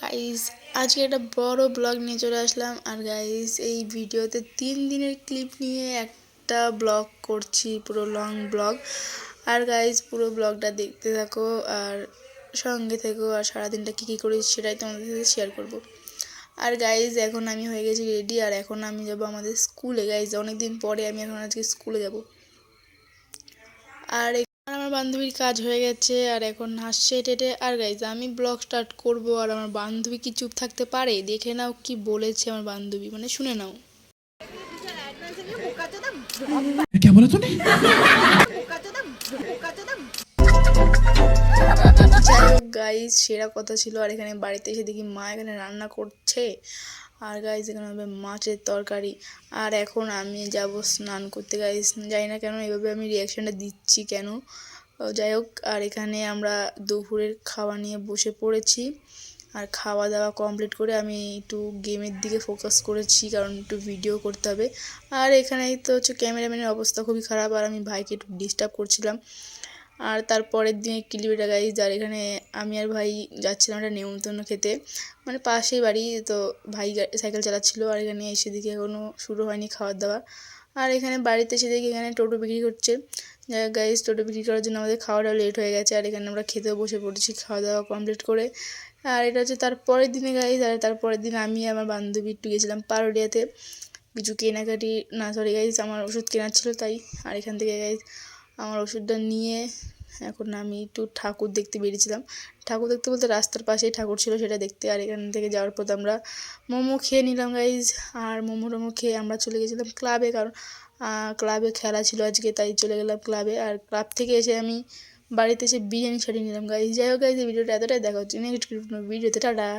Guys আজকে একটা বড় ব্লগ নিয়ে চলে আসলাম। আর গাইস এই ভিডিওতে 3 দিনের ক্লিপ নিয়ে একটা ব্লগ করছি, পুরো লং ব্লগ। আর গাইস পুরো ব্লগটা দেখতে থাকো আর সঙ্গে থেকো, আর সারাদিনটা কী কী করি সেটাই তোমাদের সাথে শেয়ার করব। আর গাইস এখন আমি হয়ে গেছি রেডি, আর এখন আমি যাব আমাদের স্কুলে। গাইস অনেকদিন পরে আমি এখন আজকে স্কুলে যাব। আর আমার বান্ধবীর কাজ হয়ে গেছে আর এখন হাসছে টেটে। আর গাইজ আমি ব্লগ স্টার্ট করব, আর আমার বান্ধবী কি চুপ থাকতে পারে? দেখে নাও কি বলেছে আমার বান্ধবী, মানে শুনে নাও। क्या बोला तूने? যাই হোক গাইজ সেরা কথা ছিল। আর এখানে বাড়িতে এসে দেখি মা এখানে রান্না করছে, আর গাইজ এখানে হবে মাছের তরকারি। আর এখন আমি যাব স্নান করতে। গাইজ জানি না কেন এভাবে আমি রিয়াকশানটা দিচ্ছি কেন, যাই হোক। আর এখানে আমরা দুপুরের খাওয়া নিয়ে বসে পড়েছি, আর খাওয়া দাওয়া কমপ্লিট করে আমি একটু গেমের দিকে ফোকাস করেছি, কারণ একটু ভিডিও করতে হবে। আর এখানেই তো হচ্ছে ক্যামেরাম্যানের অবস্থা খুবই খারাপ, আর আমি ভাইকে একটু ডিস্টার্ব করছিলাম। আর তারপরের দিনে ক্লিপটা গাইজ, আর এখানে আমি আর ভাই যাচ্ছিলাম একটা নেমন্তন্ন খেতে, মানে পাশেই বাড়ি তো। ভাই সাইকেল চালাচ্ছিল, আর এখানে এসে দিকে এখনও শুরু হয়নি খাওয়ার দাওয়া। আর এখানে বাড়িতে এসে দেখি এখানে টোটো বিক্রি করছে। গাইজ টোটো বিক্রি করার জন্য আমাদের খাওয়াটাও লেট হয়ে গেছে, আর এখানে আমরা খেতেও বসে পড়েছি খাওয়া দাওয়া কমপ্লিট করে। আর এটা হচ্ছে তারপরের দিনে গাইজ। আর তারপরের দিন আমি আমার বান্ধবী একটু গেছিলাম পারুলিয়াতে কিছু কেনাকাটি, না সরি গাইজ আমার ওষুধ কেনার ছিল তাই। আর এখান থেকে গাইজ আমার ওষুধটা নিয়ে এখন আমি একটু ঠাকুর দেখতে বেরিয়েছিলাম। ঠাকুর দেখতে বলতে রাস্তার পাশেই ঠাকুর ছিল সেটা দেখতে। আর এখান থেকে যাওয়ার পর আমরা মোমো খেয়ে নিলাম গাইজ। আর মোমো টোমো খেয়ে আমরা চলে গেছিলাম ক্লাবে, কারণ ক্লাবে খেলা ছিল আজকে, তাই চলে গেলাম ক্লাবে। আর ক্লাব থেকে এসে আমি বাড়িতে এসে বিরিয়ানি ছাড়িয়ে নিলাম গাইজ। যাই হোক গাইজ এই ভিডিওটা এতটাই, দেখা হচ্ছে নেক্সট ভিডিওতে। টাটা।